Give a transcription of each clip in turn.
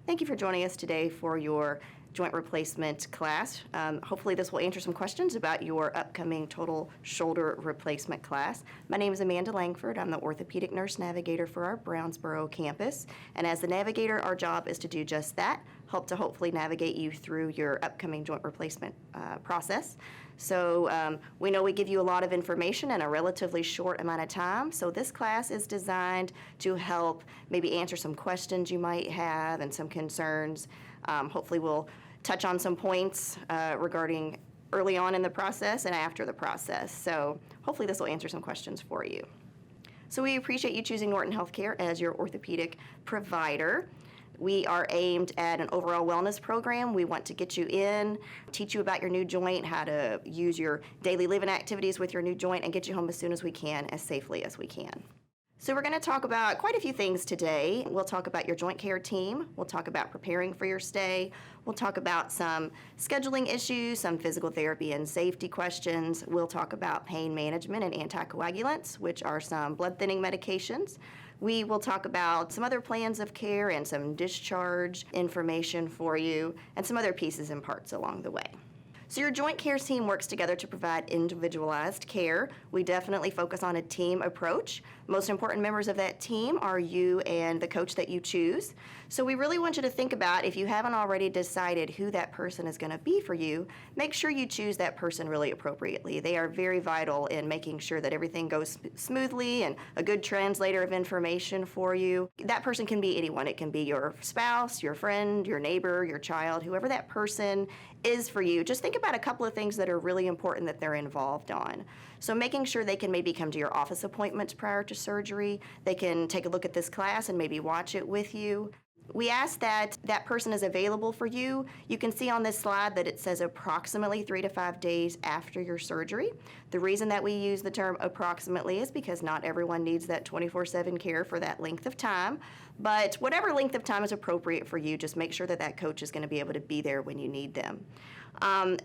Thank you for joining us today for your joint replacement class. Hopefully this will answer some questions about your upcoming total shoulder replacement class. My name is Amanda Langford. I'm the orthopedic nurse navigator for our Brownsboro campus. And as the navigator, our job is to do just that, help to hopefully navigate you through your upcoming joint replacement process. So we know we give you a lot of information in a relatively short amount of time. So this class is designed to help maybe answer some questions you might have and some concerns. Hopefully we'll touch on some points regarding early on in the process and after the process. So hopefully this will answer some questions for you. So we appreciate you choosing Norton Healthcare as your orthopedic provider. We are aimed at an overall wellness program. We want to get you in, teach you about your new joint, how to use your daily living activities with your new joint, and get you home as soon as we can, as safely as we can. So we're going to talk about quite a few things today. We'll talk about your joint care team. We'll talk about preparing for your stay. We'll talk about some scheduling issues, some physical therapy and safety questions. We'll talk about pain management and anticoagulants, which are some blood thinning medications. We will talk about some other plans of care and some discharge information for you and some other pieces and parts along the way. So your joint care team works together to provide individualized care. We definitely focus on a team approach. Most important members of that team are you and the coach that you choose. So we really want you to think about, if you haven't already decided who that person is going to be for you, make sure you choose that person really appropriately. They are very vital in making sure that everything goes smoothly and a good translator of information for you. That person can be anyone. It can be your spouse, your friend, your neighbor, your child, whoever that person is for you. Just think about a couple of things that are really important that they're involved on. So making sure they can maybe come to your office appointments prior to surgery. They can take a look at this class and maybe watch it with you. We ask that that person is available for you. You can see on this slide that it says approximately 3 to 5 days after your surgery. The reason that we use the term approximately is because not everyone needs that 24/7 care for that length of time. But whatever length of time is appropriate for you, just make sure that that coach is going to be able to be there when you need them.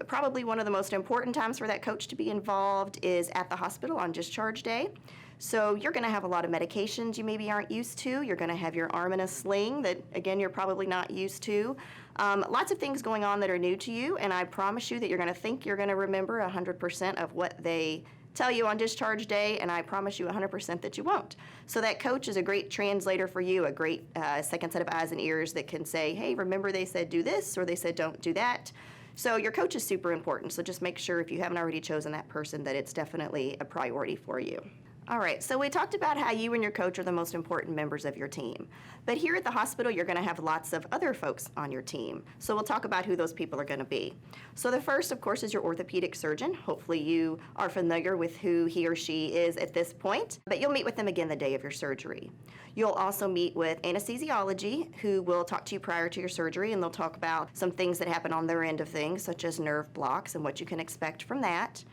Probably one of the most important times for that coach to be involved is at the hospital on discharge day. So you're going to have a lot of medications you maybe aren't used to. You're going to have your arm in a sling that, again, you're probably not used to. Lots of things going on that are new to you, and I promise you that you're going to think you're going to remember 100% of what they tell you on discharge day, and I promise you 100% that you won't. So that coach is a great translator for you, a great second set of eyes and ears that can say, hey, remember they said do this, or they said don't do that. So your coach is super important, so just make sure if you haven't already chosen that person that it's definitely a priority for you. All right, so we talked about how you and your coach are the most important members of your team. But here at the hospital, you're going to have lots of other folks on your team. So we'll talk about who those people are going to be. So the first, of course, is your orthopedic surgeon. Hopefully you are familiar with who he or she is at this point, but you'll meet with them again the day of your surgery. You'll also meet with anesthesiology, who will talk to you prior to your surgery, and they'll talk about some things that happen on their end of things, such as nerve blocks and what you can expect from that.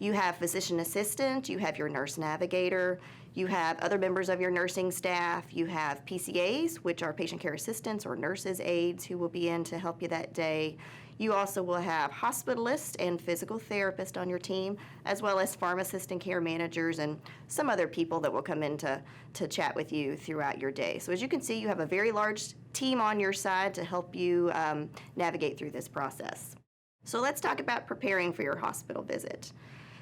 You have physician assistant, you have your nurse navigator, you have other members of your nursing staff, you have PCAs, which are patient care assistants or nurses' aides who will be in to help you that day. You also will have hospitalists and physical therapists on your team, as well as pharmacists and care managers and some other people that will come in to chat with you throughout your day. So as you can see, you have a very large team on your side to help you navigate through this process. So let's talk about preparing for your hospital visit.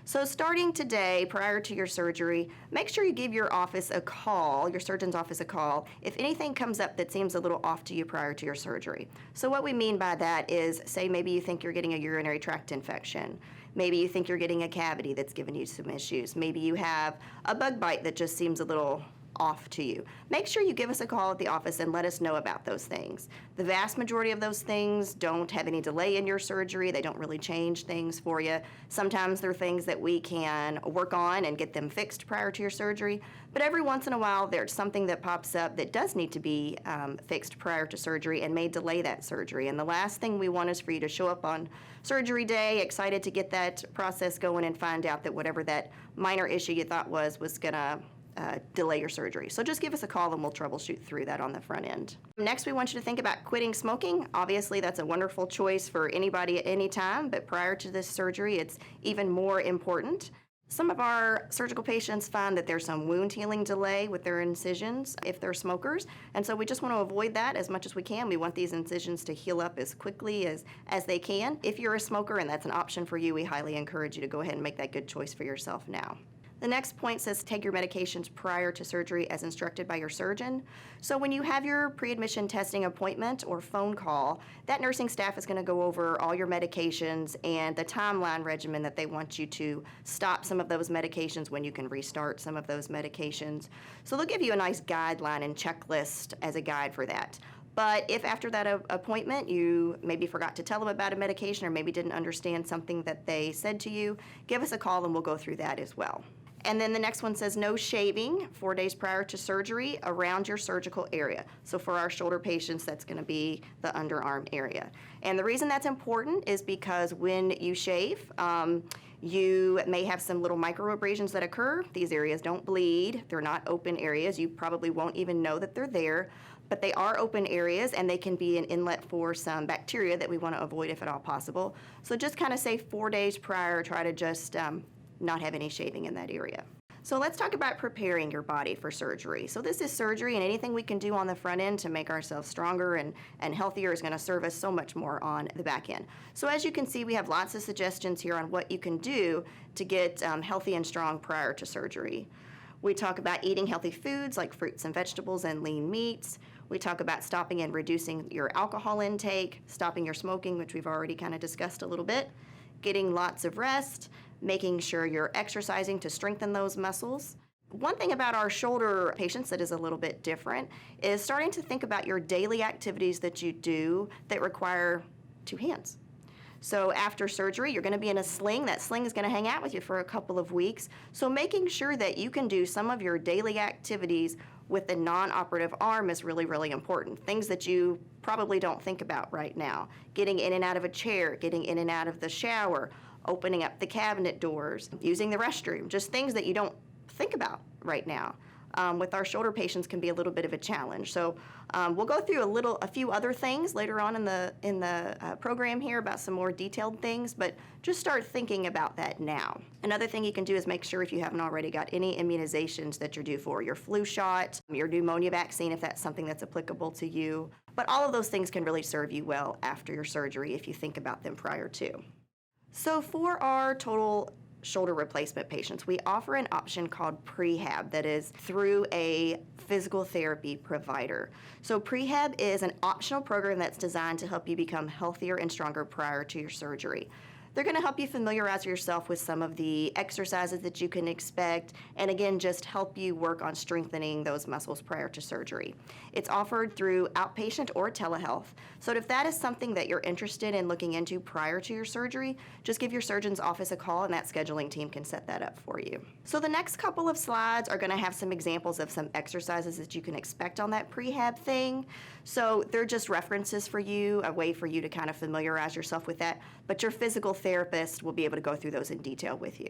So starting today, prior to your surgery, make sure you give your office a call, your surgeon's office a call, if anything comes up that seems a little off to you prior to your surgery. So what we mean by that is, say maybe you think you're getting a urinary tract infection. Maybe you think you're getting a cavity that's giving you some issues. Maybe you have a bug bite that just seems a little off to you. Make sure you give us a call at the office and let us know about those things. The vast majority of those things don't have any delay in your surgery. They don't really change things for you. Sometimes they're things that we can work on and get them fixed prior to your surgery, but every once in a while there's something that pops up that does need to be fixed prior to surgery and may delay that surgery. And the last thing we want is for you to show up on surgery day excited to get that process going and find out that whatever that minor issue you thought was gonna delay your surgery. So just give us a call and we'll troubleshoot through that on the front end. Next, we want you to think about quitting smoking. Obviously, that's a wonderful choice for anybody at any time, but prior to this surgery, it's even more important. Some of our surgical patients find that there's some wound healing delay with their incisions if they're smokers, and so we just want to avoid that as much as we can. We want these incisions to heal up as quickly as they can. If you're a smoker and that's an option for you, we highly encourage you to go ahead and make that good choice for yourself now. The next point says take your medications prior to surgery as instructed by your surgeon. So when you have your pre-admission testing appointment or phone call, that nursing staff is going to go over all your medications and the timeline regimen that they want you to stop some of those medications, when you can restart some of those medications. So they'll give you a nice guideline and checklist as a guide for that. But if after that appointment you maybe forgot to tell them about a medication or maybe didn't understand something that they said to you, give us a call and we'll go through that as well. And then the next one says no shaving 4 days prior to surgery around your surgical area. So for our shoulder patients, that's going to be the underarm area. And the reason that's important is because when you shave, you may have some little microabrasions that occur. These areas don't bleed. They're not open areas. You probably won't even know that they're there, but they are open areas and they can be an inlet for some bacteria that we want to avoid if at all possible. So just kind of say 4 days prior, try to just not have any shaving in that area. So let's talk about preparing your body for surgery. So this is surgery, and anything we can do on the front end to make ourselves stronger and healthier is going to serve us so much more on the back end. So as you can see, we have lots of suggestions here on what you can do to get healthy and strong prior to surgery. We talk about eating healthy foods like fruits and vegetables and lean meats. We talk about stopping and reducing your alcohol intake, stopping your smoking, which we've already kind of discussed a little bit, getting lots of rest, making sure you're exercising to strengthen those muscles. One thing about our shoulder patients that is a little bit different is starting to think about your daily activities that you do that require two hands. So after surgery, you're going to be in a sling. That sling is going to hang out with you for a couple of weeks. So making sure that you can do some of your daily activities with the non-operative arm is really, really important. Things that you probably don't think about right now. Getting in and out of a chair, getting in and out of the shower, opening up the cabinet doors, using the restroom, just things that you don't think about right now. With our shoulder patients can be a little bit of a challenge. So we'll go through a few other things later on in the program here about some more detailed things, but just start thinking about that now. Another thing you can do is make sure if you haven't already got any immunizations that you're due for, your flu shot, your pneumonia vaccine if that's something that's applicable to you. But all of those things can really serve you well after your surgery if you think about them prior to. So for our total shoulder replacement patients, we offer an option called Prehab that is through a physical therapy provider. So Prehab is an optional program that's designed to help you become healthier and stronger prior to your surgery. They're going to help you familiarize yourself with some of the exercises that you can expect, and again, just help you work on strengthening those muscles prior to surgery. It's offered through outpatient or telehealth. So if that is something that you're interested in looking into prior to your surgery, just give your surgeon's office a call and that scheduling team can set that up for you. So the next couple of slides are going to have some examples of some exercises that you can expect on that Prehab thing. So they're just references for you, a way for you to kind of familiarize yourself with that, but your physical therapist will be able to go through those in detail with you.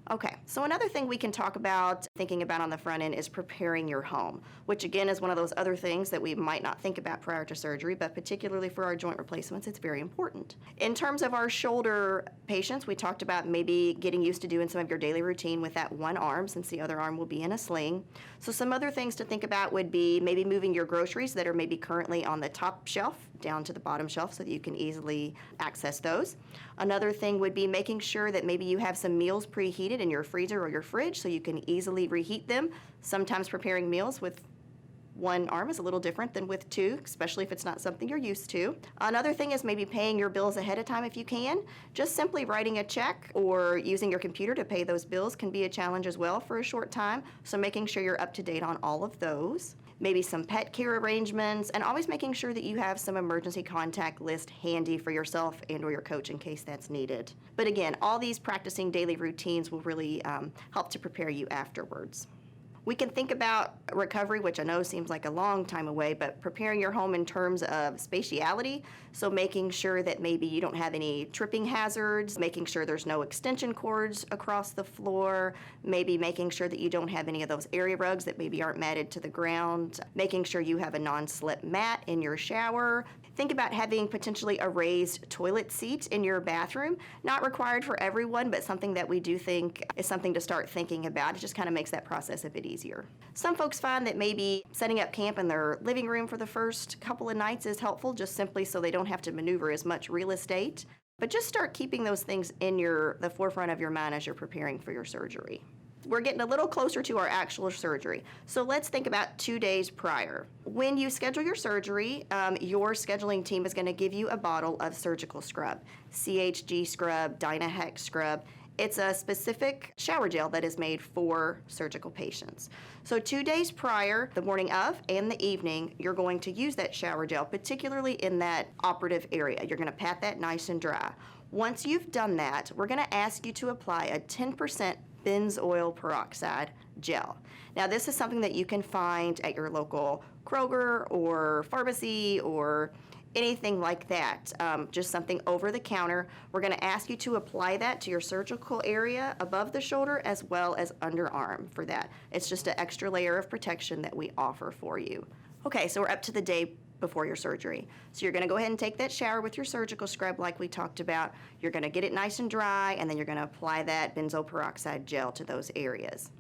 Okay, so another thing we can talk about, thinking about on the front end, is preparing your home, which again is one of those other things that we might not think about prior to surgery, but particularly for our joint replacements, it's very important. In terms of our shoulder patients, we talked about maybe getting used to doing some of your daily routine with that one arm, since the other arm will be in a sling. So some other things to think about would be maybe moving your groceries that are maybe currently on the top shelf down to the bottom shelf so that you can easily access those. Another thing would be making sure that maybe you have some meals preheated in your freezer or your fridge so you can easily reheat them. Sometimes preparing meals with one arm is a little different than with two, especially if it's not something you're used to. Another thing is maybe paying your bills ahead of time if you can. Just simply writing a check or using your computer to pay those bills can be a challenge as well for a short time, so making sure you're up to date on all of those. Maybe some pet care arrangements, and always making sure that you have some emergency contact list handy for yourself and or your coach in case that's needed. But again, all these practicing daily routines will really help to prepare you afterwards. We can think about recovery, which I know seems like a long time away, but preparing your home in terms of spatiality. So making sure that maybe you don't have any tripping hazards, making sure there's no extension cords across the floor, maybe making sure that you don't have any of those area rugs that maybe aren't matted to the ground, making sure you have a non-slip mat in your shower. Think about having potentially a raised toilet seat in your bathroom. Not required for everyone, but something that we do think is something to start thinking about. It just kind of makes that process a bit easier. Some folks find that maybe setting up camp in their living room for the first couple of nights is helpful, just simply so they don't have to maneuver as much real estate. But just start keeping those things in the forefront of your mind as you're preparing for your surgery. We're getting a little closer to our actual surgery. So let's think about 2 days prior. When you schedule your surgery, your scheduling team is going to give you a bottle of surgical scrub, CHG scrub, Dynahex scrub. It's a specific shower gel that is made for surgical patients. So 2 days prior, the morning of and the evening, you're going to use that shower gel, particularly in that operative area. You're going to pat that nice and dry. Once you've done that, we're going to ask you to apply a 10% benzoyl peroxide gel. Now, this is something that you can find at your local Kroger or pharmacy or anything like that, just something over the counter. We're going to ask you to apply that to your surgical area above the shoulder as well as underarm for that. It's just an extra layer of protection that we offer for you. Okay, so we're up to the day before your surgery. So you're going to go ahead and take that shower with your surgical scrub like we talked about. You're going to get it nice and dry, and then you're going to apply that benzoyl peroxide gel to those areas.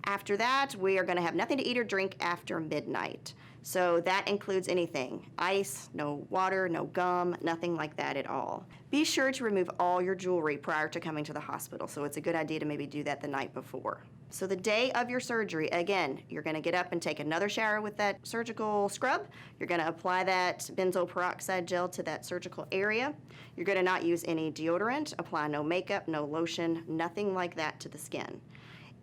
After that, we are going to have nothing to eat or drink after midnight. So that includes anything: ice, no water, no gum, nothing like that at all. Be sure to remove all your jewelry prior to coming to the hospital, so it's a good idea to maybe do that the night before. So the day of your surgery, again, you're going to get up and take another shower with that surgical scrub. You're going to apply that benzoyl peroxide gel to that surgical area. You're going to not use any deodorant, apply no makeup, no lotion, nothing like that to the skin.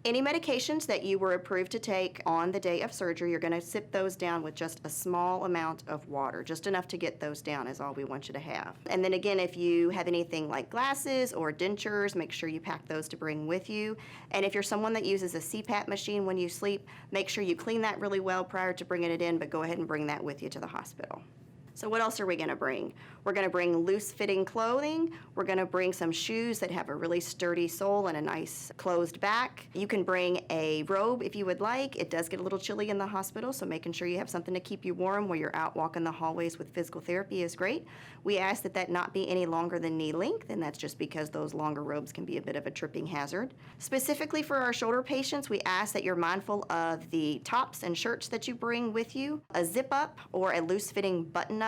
Any medications that you were approved to take on the day of surgery, you're going to sip those down with just a small amount of water. Just enough to get those down is all we want you to have. And then again, if you have anything like glasses or dentures, make sure you pack those to bring with you. And if you're someone that uses a CPAP machine when you sleep, make sure you clean that really well prior to bringing it in, but go ahead and bring that with you to the hospital. So what else are we going to bring? We're going to bring loose-fitting clothing. We're going to bring some shoes that have a really sturdy sole and a nice closed back. You can bring a robe if you would like. It does get a little chilly in the hospital, so making sure you have something to keep you warm while you're out walking the hallways with physical therapy is great. We ask that that not be any longer than knee length, and that's just because those longer robes can be a bit of a tripping hazard. Specifically for our shoulder patients, we ask that you're mindful of the tops and shirts that you bring with you. A zip-up or a loose-fitting button-up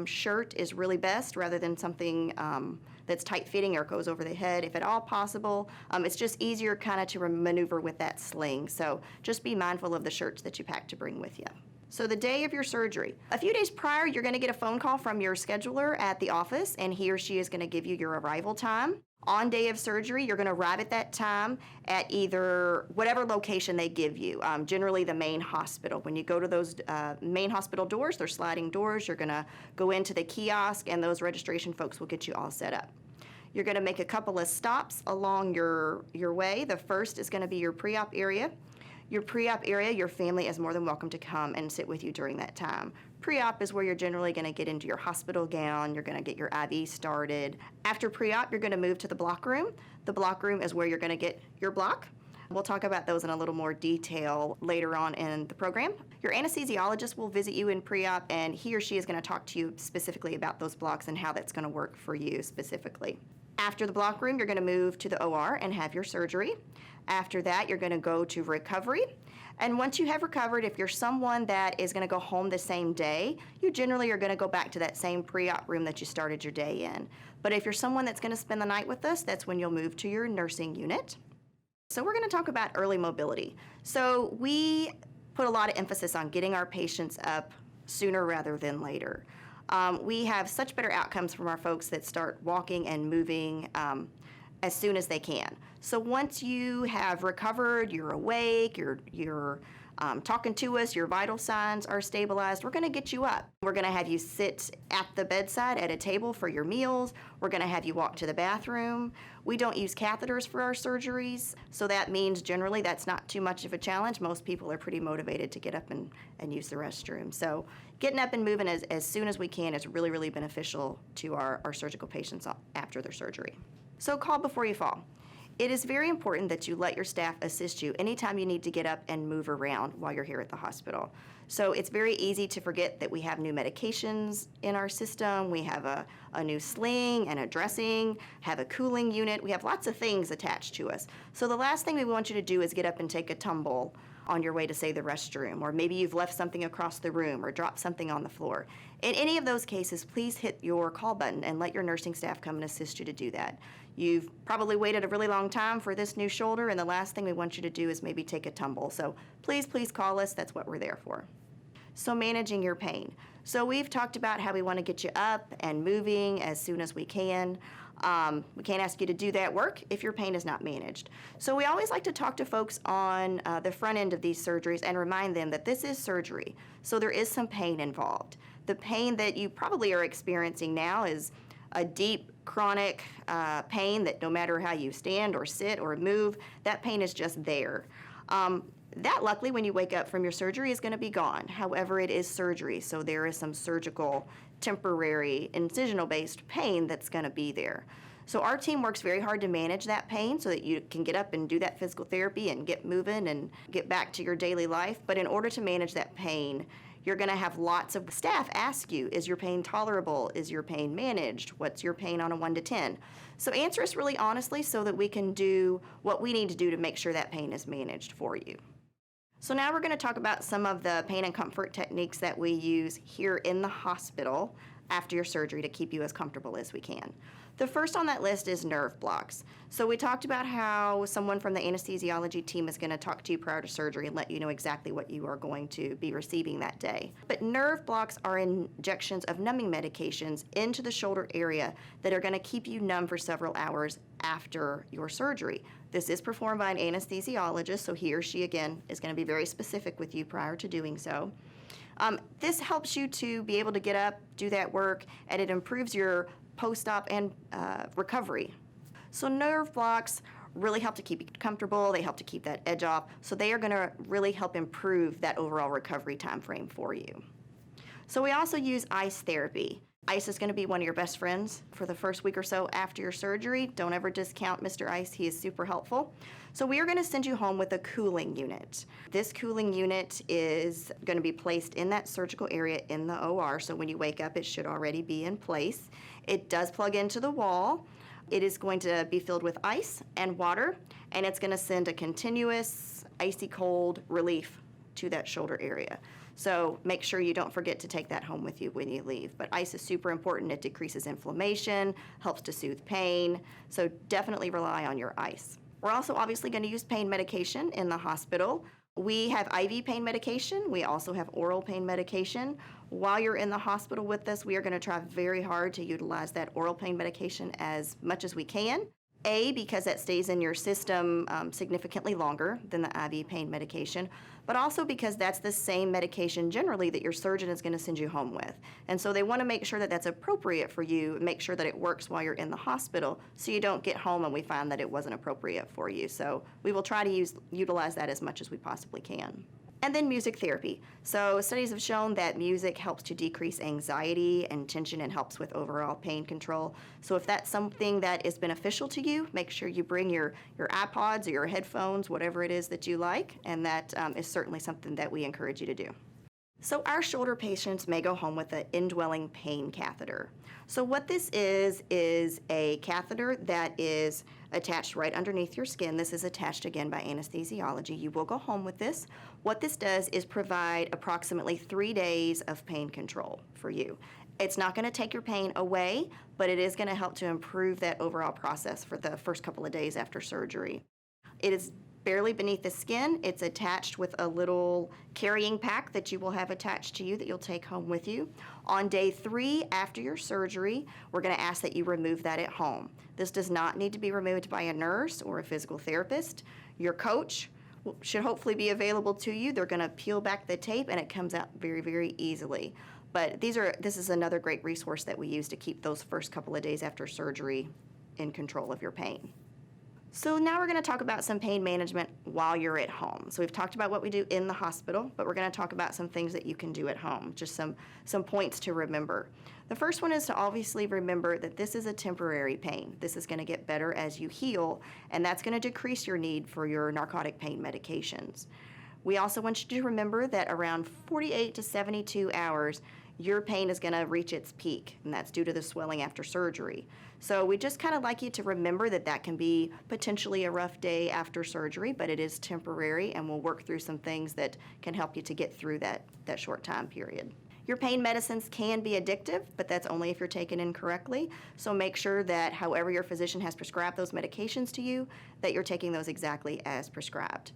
shirt is really best, rather than something that's tight-fitting or goes over the head, if at all possible. It's just easier kind of to maneuver with that sling. So just be mindful of the shirts that you pack to bring with you. So the day of your surgery. A few days prior, you're going to get a phone call from your scheduler at the office, and he or she is going to give you your arrival time. On day of surgery, you're going to arrive at that time at either whatever location they give you, generally the main hospital. When you go to those main hospital doors, they're sliding doors, you're going to go into the kiosk, and those registration folks will get you all set up. You're going to make a couple of stops along your way. The first is going to be your pre-op area. Your pre-op area, your family is more than welcome to come and sit with you during that time. Pre-op is where you're generally going to get into your hospital gown, you're going to get your IV started. After pre-op, you're going to move to the block room. The block room is where you're going to get your block. We'll talk about those in a little more detail later on in the program. Your anesthesiologist will visit you in pre-op, and he or she is going to talk to you specifically about those blocks and how that's going to work for you specifically. After the block room, you're going to move to the OR and have your surgery. After that, you're going to go to recovery. And once you have recovered, if you're someone that is going to go home the same day, you generally are going to go back to that same pre-op room that you started your day in. But if you're someone that's going to spend the night with us, that's when you'll move to your nursing unit. So we're going to talk about early mobility. So we put a lot of emphasis on getting our patients up sooner rather than later. We have such better outcomes from our folks that start walking and moving as soon as they can. So once you have recovered, you're awake, you're talking to us, your vital signs are stabilized, we're going to get you up. We're going to have you sit at the bedside at a table for your meals. We're going to have you walk to the bathroom. We don't use catheters for our surgeries, so that means generally that's not too much of a challenge. Most people are pretty motivated to get up and use the restroom. So getting up and moving as soon as we can is really, really beneficial to our surgical patients after their surgery. So call before you fall. It is very important that you let your staff assist you anytime you need to get up and move around while you're here at the hospital. So it's very easy to forget that we have new medications in our system. We have a new sling and a dressing, have a cooling unit. We have lots of things attached to us. So the last thing we want you to do is get up and take a tumble on your way to, say, the restroom, or maybe you've left something across the room or dropped something on the floor. In any of those cases, please hit your call button and let your nursing staff come and assist you to do that. You've probably waited a really long time for this new shoulder, and the last thing we want you to do is maybe take a tumble. So please call us. That's what we're there for. So managing your pain. So we've talked about how we want to get you up and moving as soon as we can. We can't ask you to do that work if your pain is not managed. So we always like to talk to folks on the front end of these surgeries and remind them that this is surgery, so there is some pain involved. The pain that you probably are experiencing now is a deep, chronic pain that no matter how you stand or sit or move, that pain is just there. That, luckily, when you wake up from your surgery, is going to be gone. However, it is surgery, so there is some surgical, temporary, incisional-based pain that's going to be there. So our team works very hard to manage that pain so that you can get up and do that physical therapy and get moving and get back to your daily life. But in order to manage that pain, you're going to have lots of staff ask you, is your pain tolerable? Is your pain managed? What's your pain on a 1 to 10? So answer us really honestly so that we can do what we need to do to make sure that pain is managed for you. So now we're going to talk about some of the pain and comfort techniques that we use here in the hospital after your surgery to keep you as comfortable as we can. The first on that list is nerve blocks. So we talked about how someone from the anesthesiology team is going to talk to you prior to surgery and let you know exactly what you are going to be receiving that day. But nerve blocks are injections of numbing medications into the shoulder area that are going to keep you numb for several hours after your surgery. This is performed by an anesthesiologist, so he or she, again, is going to be very specific with you prior to doing so. This helps you to be able to get up, do that work, and it improves your post-op and recovery. So nerve blocks really help to keep you comfortable. They help to keep that edge off. So they are going to really help improve that overall recovery time frame for you. So we also use ice therapy. Ice is going to be one of your best friends for the first week or so after your surgery. Don't ever discount Mr. Ice. He is super helpful. So we are going to send you home with a cooling unit. This cooling unit is going to be placed in that surgical area in the OR, so when you wake up, it should already be in place. It does plug into the wall. It is going to be filled with ice and water, and it's going to send a continuous icy cold relief to that shoulder area. So make sure you don't forget to take that home with you when you leave. But ice is super important. It decreases inflammation, helps to soothe pain, so definitely rely on your ice. We're also obviously going to use pain medication in the hospital. We have IV pain medication. We also have oral pain medication. While you're in the hospital with us, we are going to try very hard to utilize that oral pain medication as much as we can. Because that stays in your system significantly longer than the IV pain medication, but also because that's the same medication generally that your surgeon is going to send you home with. And so they want to make sure that that's appropriate for you, make sure that it works while you're in the hospital so you don't get home and we find that it wasn't appropriate for you. So we will try to utilize that as much as we possibly can. And then music therapy. So studies have shown that music helps to decrease anxiety and tension and helps with overall pain control. So if that's something that is beneficial to you, make sure you bring your iPods or your headphones, whatever it is that you like, and that is certainly something that we encourage you to do. So our shoulder patients may go home with an indwelling pain catheter. So what this is a catheter that is attached right underneath your skin. This is attached again by anesthesiology. You will go home with this. What this does is provide approximately 3 days of pain control for you. It's not going to take your pain away, but it is going to help to improve that overall process for the first couple of days after surgery. It is barely beneath the skin. It's attached with a little carrying pack that you will have attached to you that you'll take home with you. On day 3 after your surgery, we're going to ask that you remove that at home. This does not need to be removed by a nurse or a physical therapist. Your coach should hopefully be available to you. They're going to peel back the tape and it comes out very, very easily. But this is another great resource that we use to keep those first couple of days after surgery in control of your pain. So now we're going to talk about some pain management while you're at home. So we've talked about what we do in the hospital, but we're going to talk about some things that you can do at home, just some points to remember. The first one is to obviously remember that this is a temporary pain. This is going to get better as you heal, and that's going to decrease your need for your narcotic pain medications. We also want you to remember that around 48 to 72 hours, your pain is going to reach its peak, and that's due to the swelling after surgery. So we just kind of like you to remember that that can be potentially a rough day after surgery, but it is temporary, and we'll work through some things that can help you to get through that short time period. Your pain medicines can be addictive, but that's only if you're taken incorrectly. So make sure that however your physician has prescribed those medications to you, that you're taking those exactly as prescribed.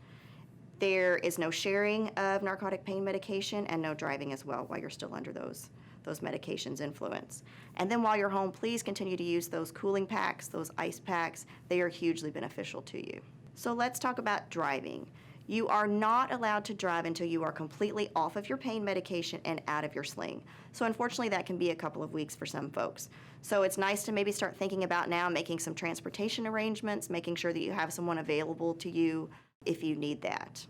There is no sharing of narcotic pain medication and no driving as well while you're still under those medications' influence. And then while you're home, please continue to use those cooling packs, those ice packs. They are hugely beneficial to you. So let's talk about driving. You are not allowed to drive until you are completely off of your pain medication and out of your sling. So unfortunately, that can be a couple of weeks for some folks. So it's nice to maybe start thinking about now making some transportation arrangements, making sure that you have someone available to you if you need that.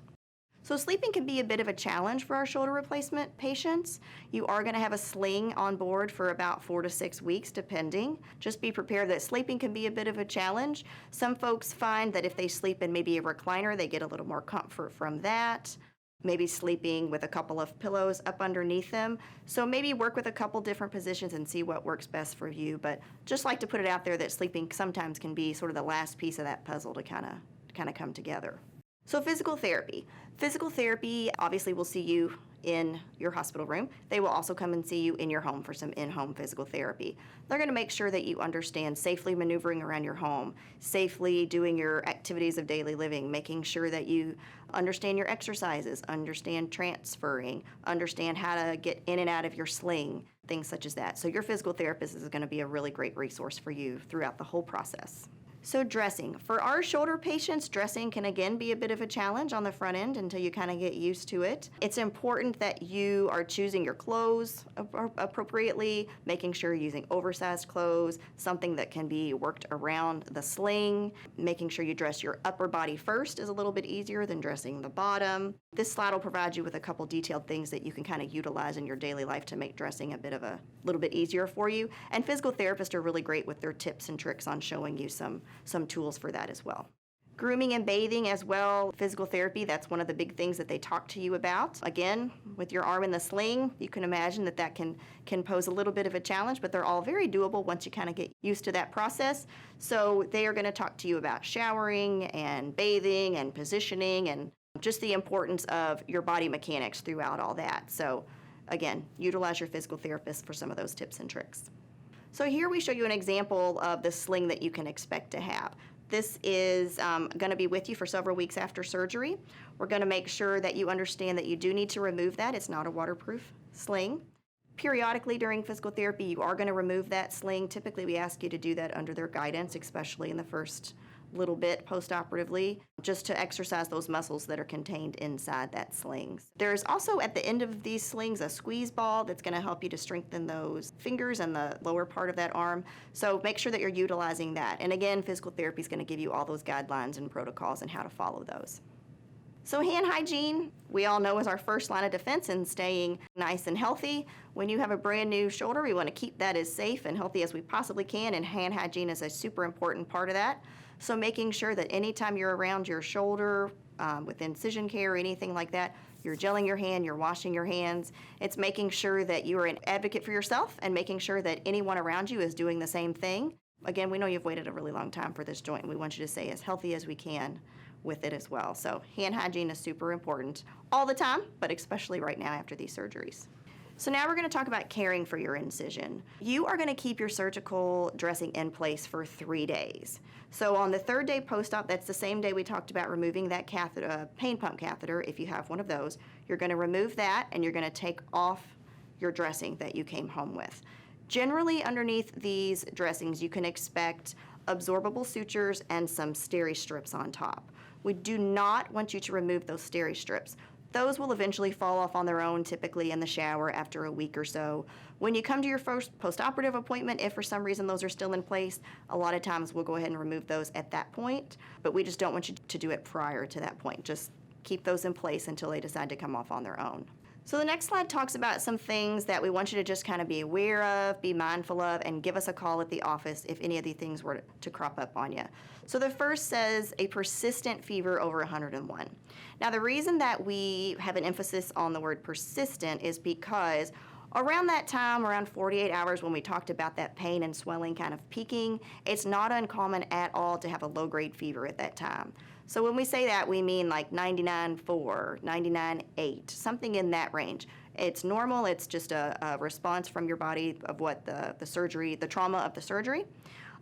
So sleeping can be a bit of a challenge for our shoulder replacement patients. You are going to have a sling on board for about 4 to 6 weeks, depending. Just be prepared that sleeping can be a bit of a challenge. Some folks find that if they sleep in maybe a recliner, they get a little more comfort from that. Maybe sleeping with a couple of pillows up underneath them. So maybe work with a couple different positions and see what works best for you. But just like to put it out there that sleeping sometimes can be sort of the last piece of that puzzle to kind of come together. So physical therapy. Physical therapy obviously will see you in your hospital room. They will also come and see you in your home for some in-home physical therapy. They're going to make sure that you understand safely maneuvering around your home, safely doing your activities of daily living, making sure that you understand your exercises, understand transferring, understand how to get in and out of your sling, things such as that. So your physical therapist is going to be a really great resource for you throughout the whole process. So dressing. For our shoulder patients, dressing can again be a bit of a challenge on the front end until you kind of get used to it. It's important that you are choosing your clothes appropriately, making sure you're using oversized clothes, something that can be worked around the sling. Making sure you dress your upper body first is a little bit easier than dressing the bottom. This slide will provide you with a couple detailed things that you can kind of utilize in your daily life to make dressing a little bit easier for you. And physical therapists are really great with their tips and tricks on showing you some tools for that as well. Grooming and bathing as well, physical therapy, that's one of the big things that they talk to you about. Again, with your arm in the sling, you can imagine that can pose a little bit of a challenge, but they're all very doable once you kind of get used to that process. So they are going to talk to you about showering and bathing and positioning and just the importance of your body mechanics throughout all that. So again, utilize your physical therapist for some of those tips and tricks. So here we show you an example of the sling that you can expect to have. This is going to be with you for several weeks after surgery. We're going to make sure that you understand that you do need to remove that. It's not a waterproof sling. Periodically during physical therapy, you are going to remove that sling. Typically, we ask you to do that under their guidance, especially in the first little bit post-operatively, just to exercise those muscles that are contained inside that sling. There's also at the end of these slings a squeeze ball that's going to help you to strengthen those fingers and the lower part of that arm. So make sure that you're utilizing that. And again, physical therapy is going to give you all those guidelines and protocols and how to follow those. So hand hygiene, we all know, is our first line of defense in staying nice and healthy. When you have a brand new shoulder, we want to keep that as safe and healthy as we possibly can, and hand hygiene is a super important part of that. So making sure that anytime you're around your shoulder with incision care or anything like that, you're gelling your hand, you're washing your hands. It's making sure that you are an advocate for yourself and making sure that anyone around you is doing the same thing. Again, we know you've waited a really long time for this joint, and we want you to stay as healthy as we can with it as well. So hand hygiene is super important all the time, but especially right now after these surgeries. So now we're going to talk about caring for your incision. You are going to keep your surgical dressing in place for 3 days. So on the 3rd day post-op, that's the same day we talked about removing that catheter, pain pump catheter, if you have one of those. You're going to remove that, and you're going to take off your dressing that you came home with. Generally, underneath these dressings, you can expect absorbable sutures and some steri strips on top. We do not want you to remove those steri strips. Those will eventually fall off on their own, typically in the shower after a week or so. When you come to your first postoperative appointment, if for some reason those are still in place, a lot of times we'll go ahead and remove those at that point, but we just don't want you to do it prior to that point. Just keep those in place until they decide to come off on their own. So the next slide talks about some things that we want you to just kind of be aware of, be mindful of, and give us a call at the office if any of these things were to crop up on you. So the first says a persistent fever over 101. Now the reason that we have an emphasis on the word persistent is because around that time, around 48 hours when we talked about that pain and swelling kind of peaking, it's not uncommon at all to have a low-grade fever at that time. So when we say that, we mean like 99.4, 99.8, something in that range. It's normal, it's just a response from your body of what the surgery, the trauma of the surgery.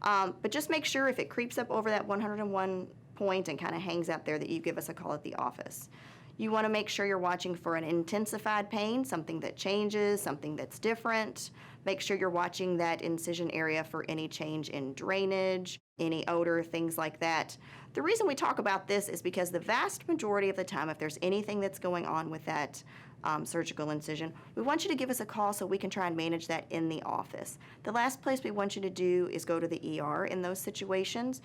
But just make sure if it creeps up over that 101 point and kind of hangs out there that you give us a call at the office. You want to make sure you're watching for an intensified pain, something that changes, something that's different. Make sure you're watching that incision area for any change in drainage, any odor, things like that. The reason we talk about this is because the vast majority of the time, if there's anything that's going on with that surgical incision, we want you to give us a call so we can try and manage that in the office. The last place we want you to do is go to the ER in those situations.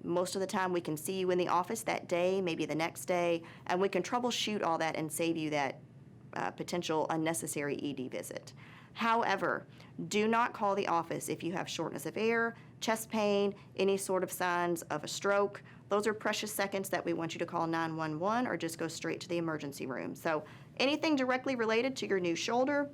Most of the time we can see you in the office that day, maybe the next day, and we can troubleshoot all that and save you that potential unnecessary ED visit. However, do not call the office if you have shortness of air, chest pain, any sort of signs of a stroke. Those are precious seconds that we want you to call 911 or just go straight to the emergency room. So anything directly related to your new shoulder,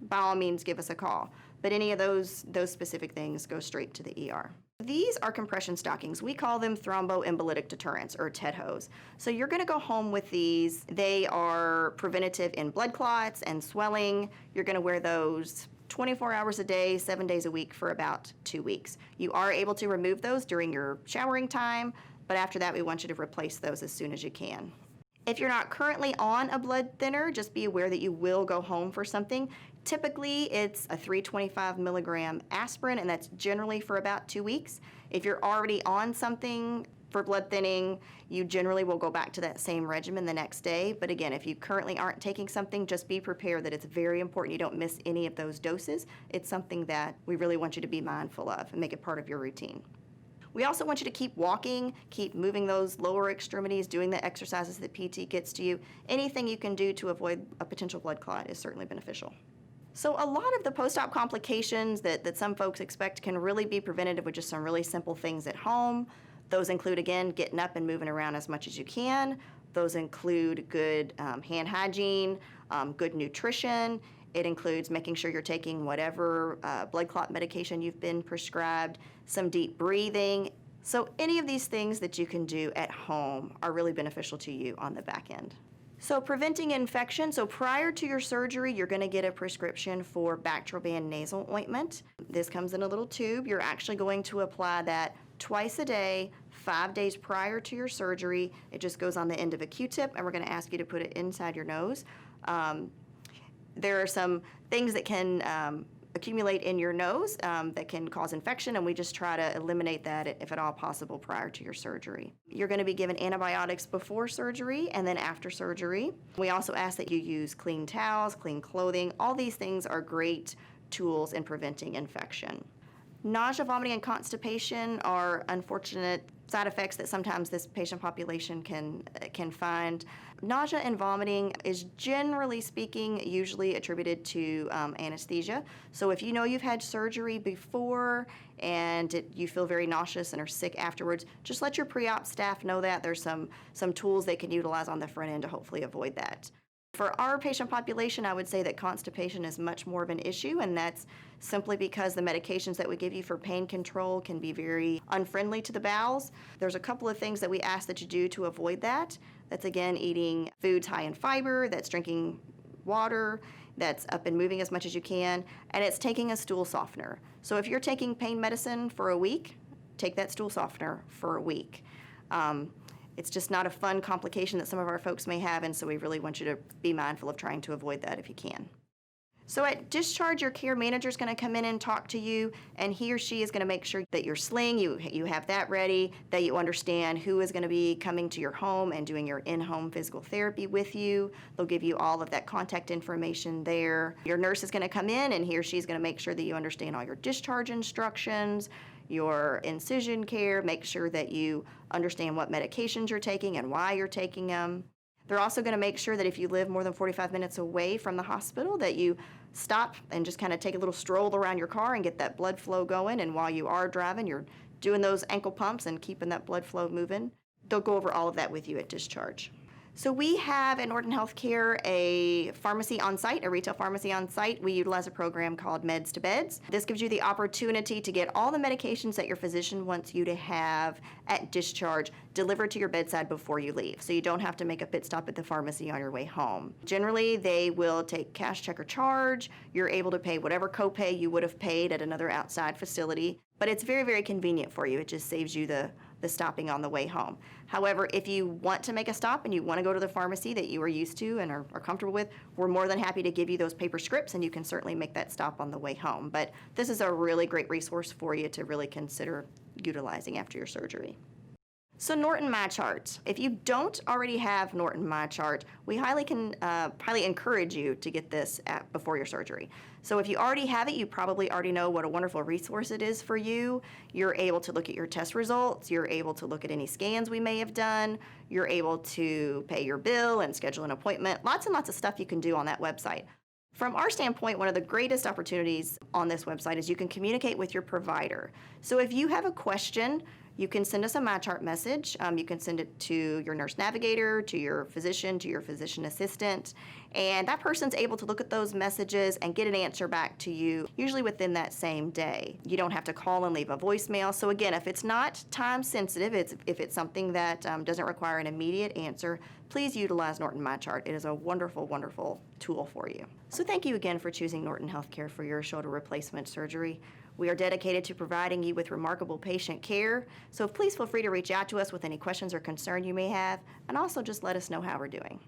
by all means give us a call. But any of those specific things, go straight to the ER. These are compression stockings. We call them thromboembolic deterrents, or TEDHOs. So you're going to go home with these. They are preventative in blood clots and swelling. You're going to wear those 24 hours a day, 7 days a week for about 2 weeks. You are able to remove those during your showering time, but after that we want you to replace those as soon as you can. If you're not currently on a blood thinner, just be aware that you will go home for something. Typically, it's a 325 milligram aspirin, and that's generally for about 2 weeks. If you're already on something for blood thinning, you generally will go back to that same regimen the next day. But again, if you currently aren't taking something, just be prepared that it's very important you don't miss any of those doses. It's something that we really want you to be mindful of and make it part of your routine. We also want you to keep walking, keep moving those lower extremities, doing the exercises that PT gets to you. Anything you can do to avoid a potential blood clot is certainly beneficial. So a lot of the post-op complications that some folks expect can really be prevented with just some really simple things at home. Those include, again, getting up and moving around as much as you can. Those include good hand hygiene, good nutrition. It includes making sure you're taking whatever blood clot medication you've been prescribed, some deep breathing. So any of these things that you can do at home are really beneficial to you on the back end. So preventing infection, so prior to your surgery, you're going to get a prescription for Bactroban nasal ointment. This comes in a little tube. You're actually going to apply that twice a day, 5 days prior to your surgery. It just goes on the end of a Q-tip, and we're going to ask you to put it inside your nose. There are some things that can accumulate in your nose that can cause infection, and we just try to eliminate that if at all possible prior to your surgery. You're going to be given antibiotics before surgery and then after surgery. We also ask that you use clean towels, clean clothing. All these things are great tools in preventing infection. Nausea, vomiting, and constipation are unfortunate side effects that sometimes this patient population can find. Nausea and vomiting is, generally speaking, usually attributed to anesthesia. So if you know you've had surgery before and you feel very nauseous and are sick afterwards, just let your pre-op staff know that. There's some tools they can utilize on the front end to hopefully avoid that. For our patient population, I would say that constipation is much more of an issue, and that's simply because the medications that we give you for pain control can be very unfriendly to the bowels. There's a couple of things that we ask that you do to avoid that. That's, again, eating foods high in fiber, that's drinking water, that's up and moving as much as you can, and it's taking a stool softener. So if you're taking pain medicine for a week, take that stool softener for a week. It's just not a fun complication that some of our folks may have, and so we really want you to be mindful of trying to avoid that if you can. So at Discharge, your care manager is going to come in and talk to you, and he or she is going to make sure that your sling, you have that ready, that you understand who is going to be coming to your home and doing your in-home physical therapy with you. They'll give you all of that contact information there. Your nurse is going to come in, and he or she is going to make sure that you understand all your discharge instructions, your incision care, make sure that you understand what medications you're taking and why you're taking them. They're also going to make sure that if you live more than 45 minutes away from the hospital, that you stop and just kind of take a little stroll around your car and get that blood flow going. And while you are driving, you're doing those ankle pumps and keeping that blood flow moving. They'll go over all of that with you at Discharge. So we have at Norton Healthcare a pharmacy on site, a retail pharmacy on site. We utilize a program called Meds to Beds. This gives you the opportunity to get all the medications that your physician wants you to have at Discharge delivered to your bedside before you leave. So you don't have to make a pit stop at the pharmacy on your way home. Generally, they will take cash, check, or charge. You're able to pay whatever copay you would have paid at another outside facility. But it's very, very convenient for you. It just saves you the stopping on the way home. However, if you want to make a stop and you want to go to the pharmacy that you are used to and are comfortable with, we're more than happy to give you those paper scripts, and you can certainly make that stop on the way home. But this is a really great resource for you to really consider utilizing after your surgery. So Norton Mycharts. If you don't already have Norton Mychart, we highly encourage you to get this before your surgery. So if you already have it, you probably already know what a wonderful resource it is for you. You're able to look at your test results. You're able to look at any scans we may have done. You're able to pay your bill and schedule an appointment. Lots and lots of stuff you can do on that website. From our standpoint, one of the greatest opportunities on this website is you can communicate with your provider. So if you have a question, you can send us a MyChart message. You can send it to your nurse navigator, to your physician assistant, and that person's able to look at those messages and get an answer back to you, usually within that same day. You don't have to call and leave a voicemail. So again, if it's not time sensitive, if it's something that doesn't require an immediate answer, please utilize Norton Mychart. It is a wonderful, wonderful tool for you. So thank you again for choosing Norton Healthcare for your shoulder replacement surgery. We are dedicated to providing you with remarkable patient care, so please feel free to reach out to us with any questions or concern you may have, and also just let us know how we're doing.